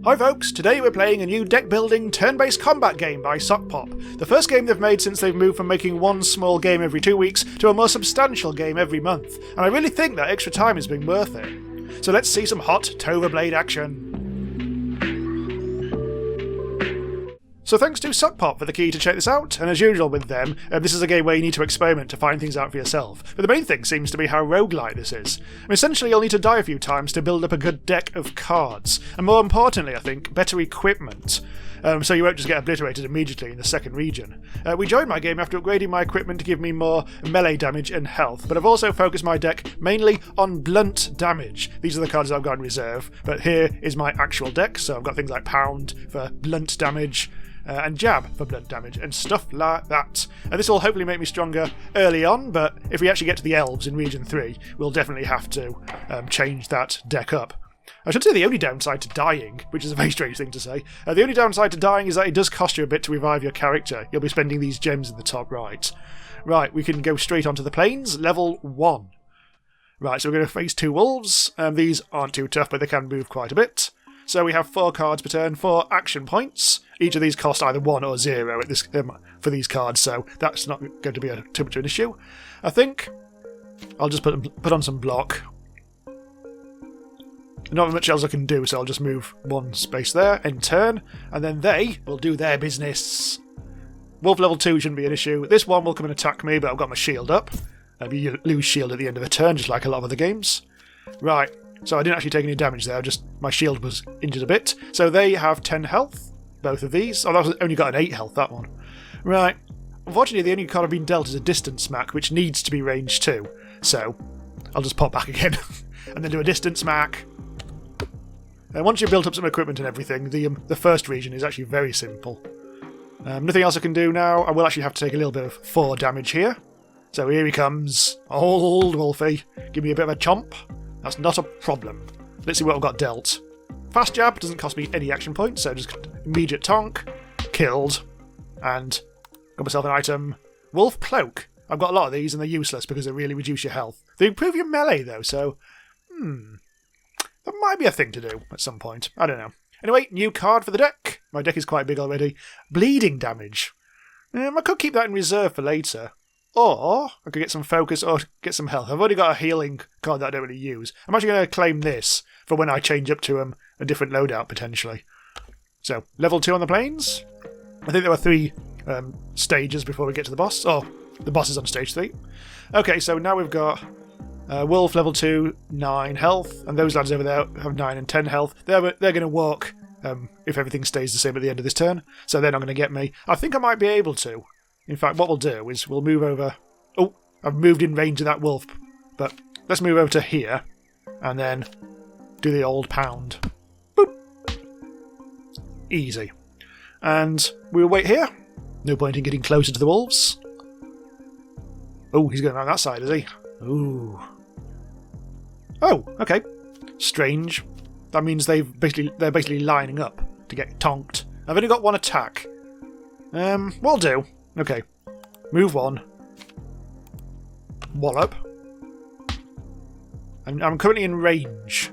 Hi folks, today we're playing a new deck-building, turn-based combat game by Sokpop. The first game they've made since they've moved from making one small game every 2 weeks to a more substantial game every month, and I really think that extra time has been worth it. So let's see some hot Toverblade action. So thanks to Sokpop for the key to check this out, and as usual with them, this is a game where you need to experiment to find things out for yourself. But the main thing seems to be how roguelite this is. Essentially you'll need to die a few times to build up a good deck of cards, and more importantly I think, better equipment. So you won't just get obliterated immediately in the second region. We joined my game after upgrading my equipment to give me more melee damage and health, but I've also focused my deck mainly on blunt damage. These are the cards I've got in reserve, but here is my actual deck, so I've got things like Pound for blunt damage, and Jab for blunt damage, and stuff like that. And this will hopefully make me stronger early on, but if we actually get to the Elves in Region 3, we'll definitely have to change that deck up. I should say the only downside to dying, which is a very strange thing to say, the only downside to dying is that it does cost you a bit to revive your character. You'll be spending these gems in the top right. Right, we can go straight onto the plains, level 1. Right, so we're going to face 2 wolves. These aren't too tough, but they can move quite a bit. So we have 4 cards per turn, 4 action points. Each of these cost either 1 or 0 at this, for these cards, so that's not going to be too much of an issue. I think I'll just put on some block. Not much else I can do, so I'll just move 1 space there, end turn, and then they will do their business. Wolf level 2 shouldn't be an issue. This one will come and attack me, but I've got my shield up. You lose shield at the end of a turn, just like a lot of other games. Right. So I didn't actually take any damage there, just my shield was injured a bit. So they have 10 health, both of these. Oh, I've only got an 8 health, that one. Right. Unfortunately, the only card I've been dealt is a distance smack, which needs to be range 2. So I'll just pop back again and then do a distance smack. And once you've built up some equipment and everything, the first region is actually very simple. Nothing else I can do now. I will actually have to take a little bit of 4 damage here. So here he comes. Old Wolfie. Give me a bit of a chomp. That's not a problem. Let's see what I've got dealt. Fast Jab doesn't cost me any action points, so just immediate tonk, killed, and got myself an item. Wolf Cloak. I've got a lot of these and they're useless because they really reduce your health. They improve your melee though, so that might be a thing to do at some point. I don't know. Anyway, new card for the deck. My deck is quite big already. Bleeding damage. I could keep that in reserve for later. Or I could get some focus or get some health. I've already got a healing card that I don't really use. I'm actually going to claim this for when I change up to a different loadout, potentially. So, level 2 on the plains. I think there were 3 stages before we get to the boss. Oh, the boss is on stage 3. Okay, so now we've got Wolf level 2, 9 health. And those lads over there have 9 and 10 health. They're going to walk if everything stays the same at the end of this turn. So they're not going to get me. I think I might be able to. In fact, what we'll do is we'll move over... Oh, I've moved in range of that wolf. But let's move over to here. And then do the old pound. Boop. Easy. And we'll wait here. No point in getting closer to the wolves. Oh, he's going around that side, is he? Ooh. Oh, okay. Strange. That means they're basically lining up to get tonked. I've only got 1 attack. What'll do... Okay, move 1. Wallop. I'm currently in range.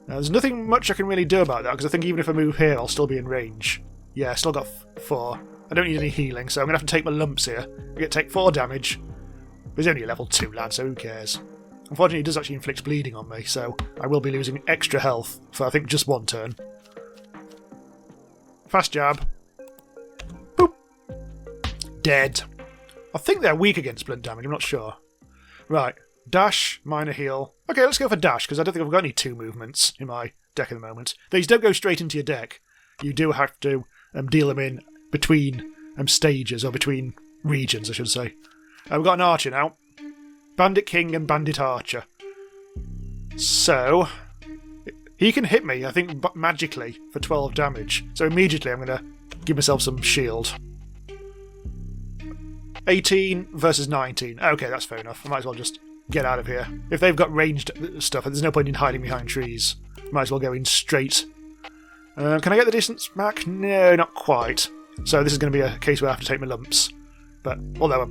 Now, there's nothing much I can really do about that, because I think even if I move here, I'll still be in range. Yeah, I still got 4. I don't need any healing, so I'm going to have to take my lumps here. I get to take 4 damage. But he's only a level 2 lad, so who cares? Unfortunately, he does actually inflict bleeding on me, so I will be losing extra health for, I think, just 1 turn. Fast Jab. Dead. I think they're weak against blunt damage, I'm not sure. Right, dash, minor heal. Okay, let's go for dash, because I don't think I've got any 2 movements in my deck at the moment. These don't go straight into your deck. You do have to deal them in between stages, or between regions, I should say. We've got an archer now. Bandit King and Bandit Archer. So, he can hit me, I think, magically, for 12 damage. So immediately I'm going to give myself some shield. 18 versus 19. Okay, that's fair enough. I might as well just get out of here. If they've got ranged stuff, there's no point in hiding behind trees. Might as well go in straight. Can I get the distance back? No, not quite. So this is going to be a case where I have to take my lumps. But, although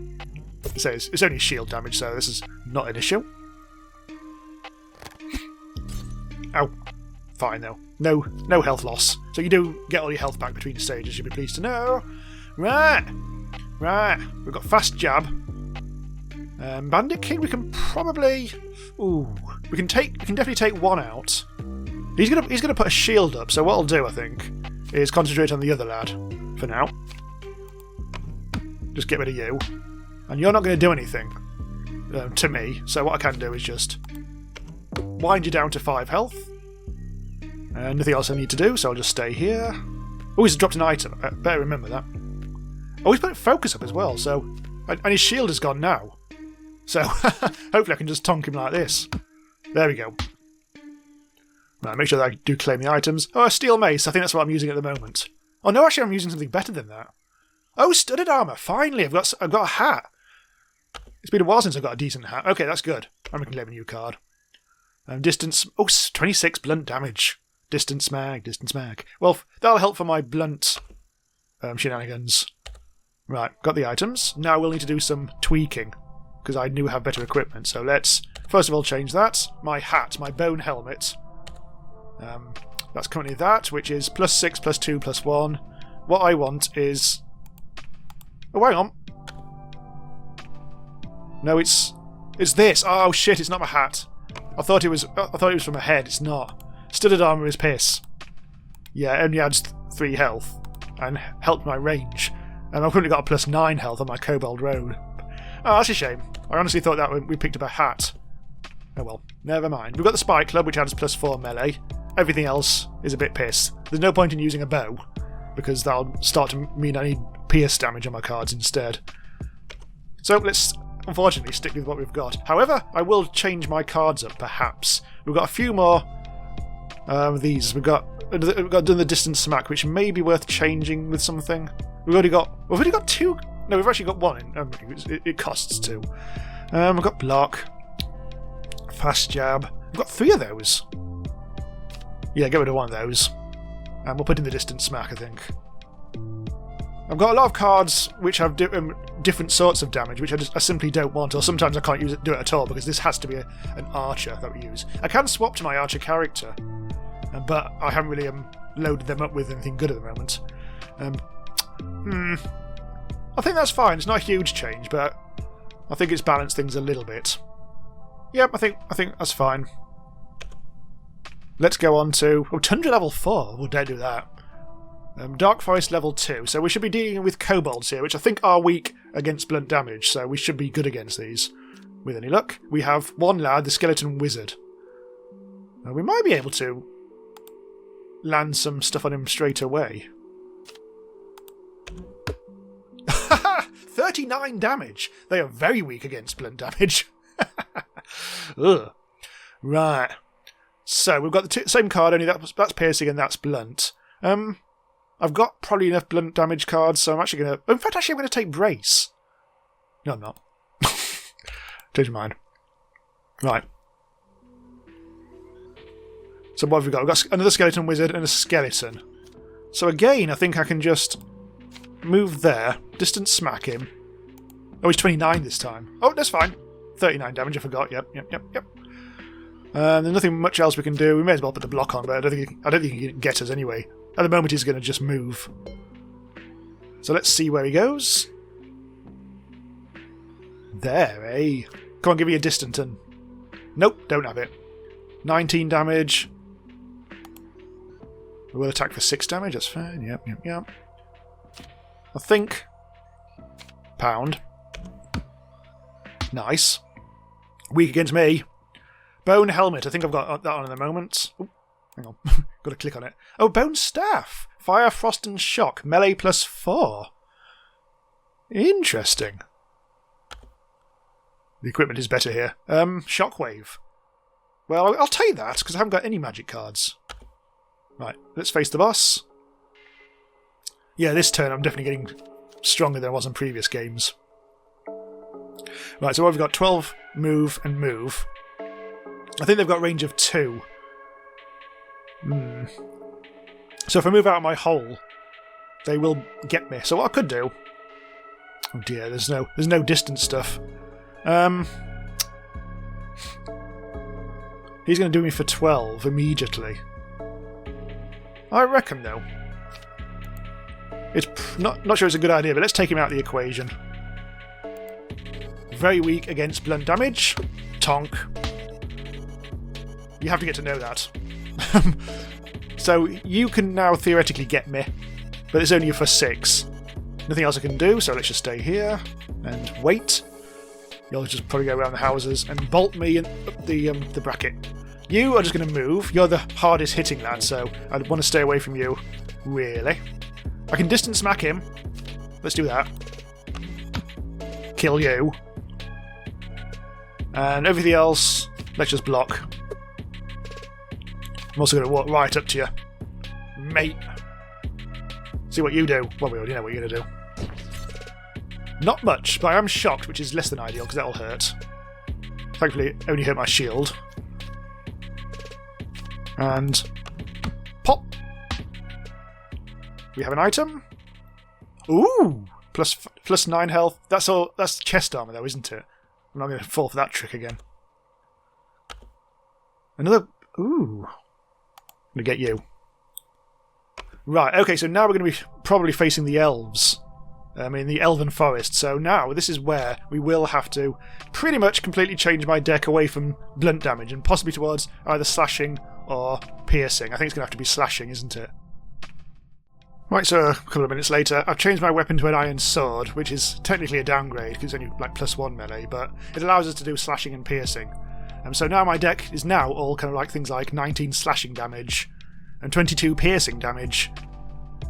it's only shield damage, so this is not an issue. Ow. fine though. No health loss. So you do get all your health back between stages, you'll be pleased to know. Right. We've got fast jab. Bandit King, we can probably... Ooh. We can definitely take one out. He's gonna put a shield up, so what I'll do, I think, is concentrate on the other lad for now. Just get rid of you. And you're not going to do anything to me, so what I can do is just wind you down to 5 health. Nothing else I need to do, so I'll just stay here. Oh, he's dropped an item. I better remember that. Oh, he's put focus up as well, so... And his shield is gone now. So, hopefully I can just tonk him like this. There we go. Right, make sure that I do claim the items. Oh, a steel mace. I think that's what I'm using at the moment. Oh, no, actually I'm using something better than that. Oh, studded armour. Finally, I've got a hat. It's been a while since I've got a decent hat. Okay, that's good. I'm going to claim a new card. Distance... Oh, 26 blunt damage. Distance mag. Well, that'll help for my blunt shenanigans. Right, got the items. Now we'll need to do some tweaking, because I do have better equipment. So let's, first of all, change that. My hat, my bone helmet. That's currently that, which is +6, +2, +1. What I want is... Oh, hang on. No, it's this. Oh, shit, it's not my hat. I thought it was from a head. It's not. Studded armour is piss. Yeah, it only adds 3 health and helped my range. And I've currently got a +9 health on my Kobold Road. Oh, that's a shame. I honestly thought that we picked up a hat. Oh well, never mind. We've got the Spike Club, which adds +4 melee. Everything else is a bit piss. There's no point in using a bow, because that'll start to mean I need pierce damage on my cards instead. So let's, unfortunately, stick with what we've got. However, I will change my cards up, perhaps. We've got a few more of these. We've got done the Distance Smack, which may be worth changing with something. We've already got 2... No, we've actually got 1. It costs 2. We've got Block. Fast Jab. We've got 3 of those. Yeah, get rid of 1 of those. And we'll put in the Distance Smack, I think. I've got a lot of cards which have different sorts of damage, which I simply don't want, or sometimes I can't do it at all, because this has to be an archer that we use. I can swap to my archer character, but I haven't really loaded them up with anything good at the moment. I think that's fine. It's not a huge change, but I think it's balanced things a little bit. Yep, I think that's fine. Let's go on to... Oh, Tundra level 4. Oh, don't do that. Dark Forest level 2. So we should be dealing with kobolds here, which I think are weak against blunt damage, so we should be good against these. With any luck. We have 1 lad, the Skeleton Wizard. We might be able to land some stuff on him straight away. 39 damage! They are very weak against blunt damage. Ugh. Right. So, we've got the same card, only that's piercing and that's blunt. I've got probably enough blunt damage cards, so I'm actually going to... In fact, I'm going to take Brace. No, I'm not. Change my mind. Right. So what have we got? We've got another Skeleton Wizard and a Skeleton. So again, I think I can just move there, Distance Smack him. Oh, he's 29 this time. Oh, that's fine. 39 damage, I forgot. Yep. There's nothing much else we can do. We may as well put the block on, but I don't think he can get us anyway. At the moment, he's going to just move. So let's see where he goes. There, eh? Come on, give me a distant and... Nope, don't have it. 19 damage. We will attack for 6 damage, that's fine. Yep. I think... Pound. Nice. Weak against me. Bone Helmet, I think I've got that on in the moment. Ooh, hang on, got to click on it. Oh, Bone Staff! Fire, Frost and Shock, melee +4. Interesting. The equipment is better here. Shockwave. Well, I'll take that, because I haven't got any magic cards. Right, let's face the boss. Yeah, this turn I'm definitely getting stronger than I was in previous games. Right, so I've got 12 move and move. I think they've got range of 2. So if I move out of my hole, they will get me. So what I could do... Oh dear, there's no distance stuff. He's going to do me for 12 immediately. I reckon, though, it's not sure it's a good idea, but let's take him out of the equation. Very weak against blunt damage. Tonk. You have to get to know that. So you can now theoretically get me, but it's only for 6. Nothing else I can do, so let's just stay here and wait. You'll just probably go around the houses and bolt me in up the bracket. You are just going to move. You're the hardest hitting lad, so I'd want to stay away from you. Really? I can distance smack him. Let's do that. Kill you. And everything else, let's just block. I'm also going to walk right up to you. Mate. See what you do. Well, we already know what you're going to do. Not much, but I am shocked, which is less than ideal, because that'll hurt. Thankfully, it only hurt my shield. And... pop! We have an item. Ooh! Plus 9 health. That's all. That's chest armor, though, isn't it? I'm not going to fall for that trick again. Another... ooh. I'm going to get you. Right, okay, so now we're going to be probably facing the elves. In the Elven forest. So now, this is where we will have to pretty much completely change my deck away from blunt damage and possibly towards either slashing or piercing. I think it's going to have to be slashing, isn't it? Right, so a couple of minutes later, I've changed my weapon to an iron sword, which is technically a downgrade because it's only like +1 melee, but it allows us to do slashing and piercing. So now my deck is now all kind of like things like 19 slashing damage and 22 piercing damage.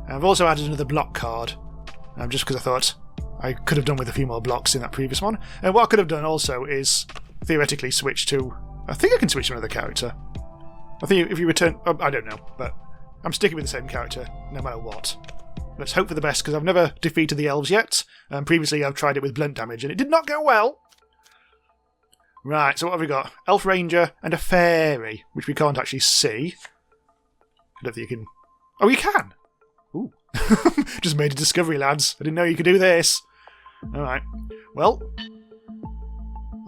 And I've also added another block card. Just because I thought I could have done with a few more blocks in that previous one. And what I could have done also is theoretically switch to... I think I can switch to another character. I think if you return... I don't know, but I'm sticking with the same character no matter what. Let's hope for the best, because I've never defeated the elves yet. Previously I've tried it with blunt damage, and it did not go well. Right, so what have we got? Elf Ranger and a Fairy, which we can't actually see. I don't think you can... oh, you can! Ooh. Just made a discovery, lads. I didn't know you could do this. Alright. Well,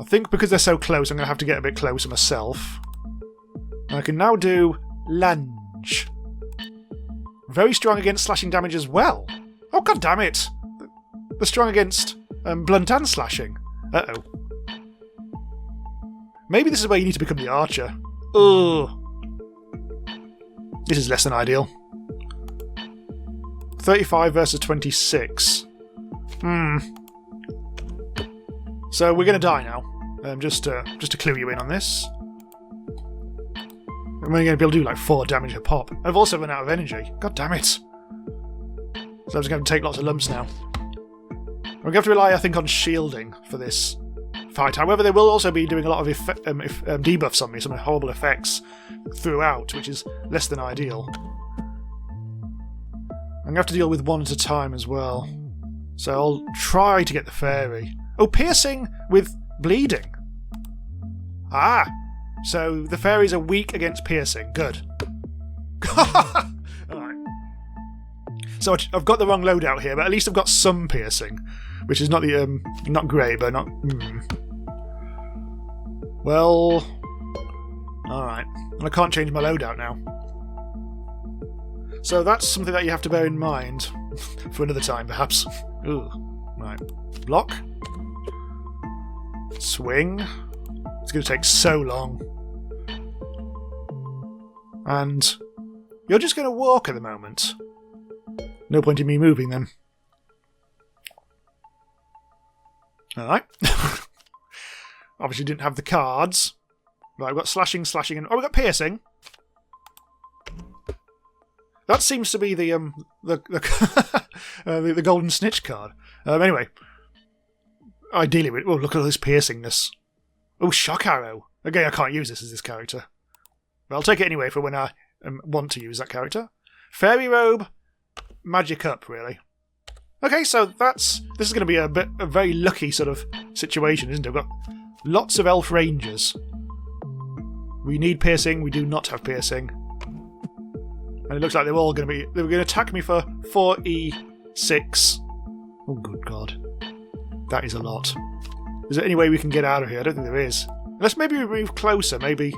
I think because they're so close, I'm going to have to get a bit closer myself. And I can now do lunge. Very strong against slashing damage as well. Oh, god damn it. They're strong against blunt and slashing. Uh-oh. Maybe this is where you need to become the archer. Ugh. This is less than ideal. 35 versus 26. So we're going to die now. Just to clue you in on this. I'm only going to be able to do like 4 damage a pop. I've also run out of energy. God damn it. So I'm just going to take lots of lumps now. I'm going to have to rely, I think, on shielding for this fight. However, they will also be doing a lot of debuffs on me, some horrible effects throughout, which is less than ideal. I'm going to have to deal with one at a time as well. So I'll try to get the Fairy. Oh, piercing with bleeding. Ah! So the Fairies are weak against piercing. Good. Alright. So I've got the wrong loadout here, but at least I've got some piercing. Which is not the, not great, but not... Well... Alright. And I can't change my loadout now. So that's something that you have to bear in mind for another time, perhaps. Ooh. Right. Block. Swing. It's going to take so long. And you're just going to walk at the moment. No point in me moving then. Alright. Obviously didn't have the cards. Right, we've got slashing, and... oh, we've got piercing. That seems to be the the golden snitch card. Anyway, ideally, oh, look at all this piercingness. Oh, shock arrow. Again, I can't use this as this character. But I'll take it anyway for when I want to use that character. Fairy robe, magic up, really. Okay, so this is going to be a very lucky sort of situation, isn't it? We've got lots of elf rangers. We need piercing. We do not have piercing. And it looks like they're all going to attack me for 4e6. Oh, good God. That is a lot. Is there any way we can get out of here? I don't think there is. Unless maybe we move closer. Maybe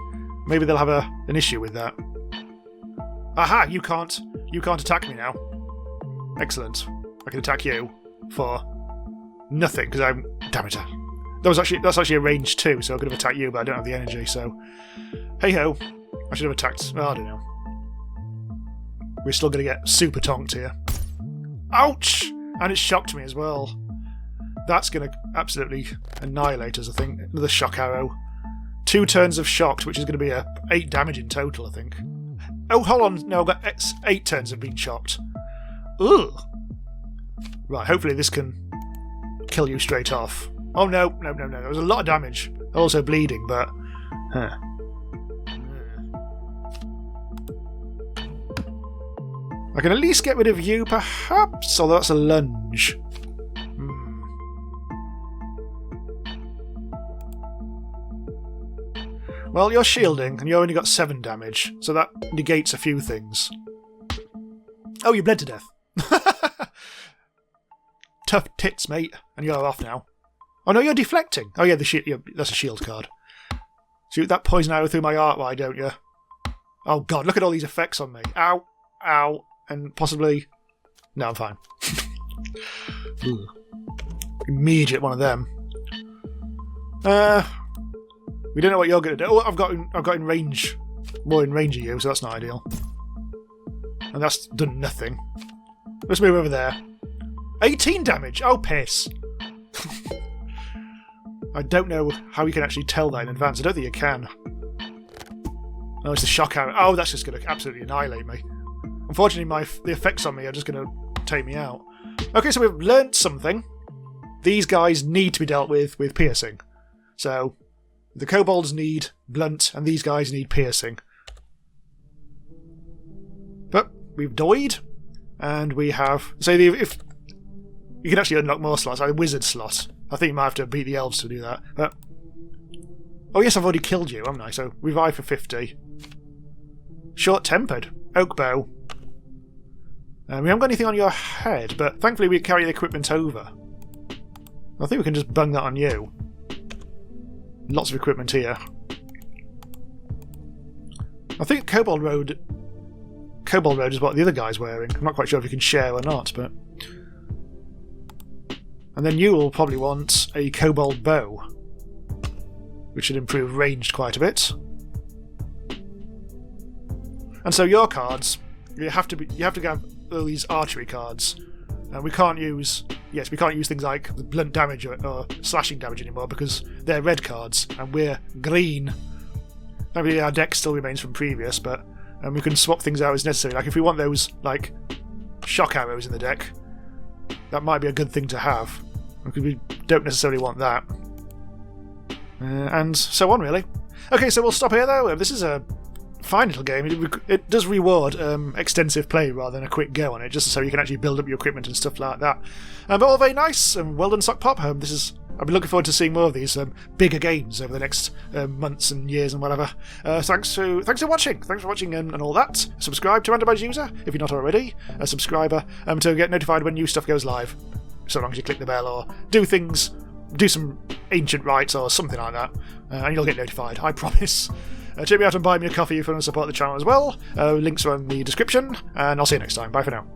they'll have an issue with that. Aha! You can't attack me now. Excellent. I can attack you for nothing because I'm. Damn it! That's actually a range 2, so I could have attacked you, but I don't have the energy. So, hey ho! I should have attacked. Oh, I don't know. We're still going to get super tonked here. Ouch! And it shocked me as well. That's going to absolutely annihilate us, I think. Another shock arrow. 2 turns of shocked, which is going to be 8 damage in total, I think. Oh, hold on. No, I've got 8 turns of being shocked. Ugh. Right, hopefully this can kill you straight off. Oh, no. There was a lot of damage. Also bleeding, but... Huh. I can at least get rid of you, perhaps, although that's a lunge. Well, you're shielding, and you only got 7 damage, so that negates a few things. Oh, you bled to death. Tough tits, mate. And you're off now. Oh no, you're deflecting. Oh yeah, that's a shield card. Shoot that poison arrow through my heart, why don't you? Oh god, look at all these effects on me. Ow, ow, and possibly... No, I'm fine. Immediate one of them. We don't know what you're going to do. Oh, I've got in range, more in range of you, so that's not ideal. And that's done nothing. Let's move over there. 18 damage! Oh, piss! I don't know how you can actually tell that in advance. I don't think you can. Oh, it's the shock arrow. Oh, that's just going to absolutely annihilate me. Unfortunately, the effects on me are just going to take me out. Okay, so we've learnt something. These guys need to be dealt with piercing. So, the kobolds need blunt, and these guys need piercing. But we've died, and we have... So if you can actually unlock more slots, like a wizard slot. I think you might have to beat the elves to do that. But oh yes, I've already killed you, haven't I? So revive for 50. Short-tempered. Oak bow. We haven't got anything on your head, but thankfully we carry the equipment over. I think we can just bung that on you. Lots of equipment here. I think Kobold Road is what the other guy's wearing. I'm not quite sure if you can share or not, but... And then you will probably want a Kobold Bow, which should improve ranged quite a bit. And so your cards, you have to have all these archery cards. And we can't use things like the blunt damage or slashing damage anymore because they're red cards and we're green. Maybe our deck still remains from previous, but we can swap things out as necessary. Like if we want those like shock arrows in the deck, that might be a good thing to have. Because we don't necessarily want that. And so on, really. Okay, so we'll stop here, though. This is a fine little game. It does reward extensive play rather than a quick go on it, just so you can actually build up your equipment and stuff like that. But all very nice, and well done, Sokpop. I've been looking forward to seeing more of these bigger games over the next months and years and whatever. Thanks for watching. Thanks for watching and all that. Subscribe to Randomise User if you're not already a subscriber, to get notified when new stuff goes live. So long as you click the bell or do some ancient rites or something like that, and you'll get notified, I promise. Check me out and buy me a coffee if you want to support the channel as well. Links are in the description, and I'll see you next time. Bye for now.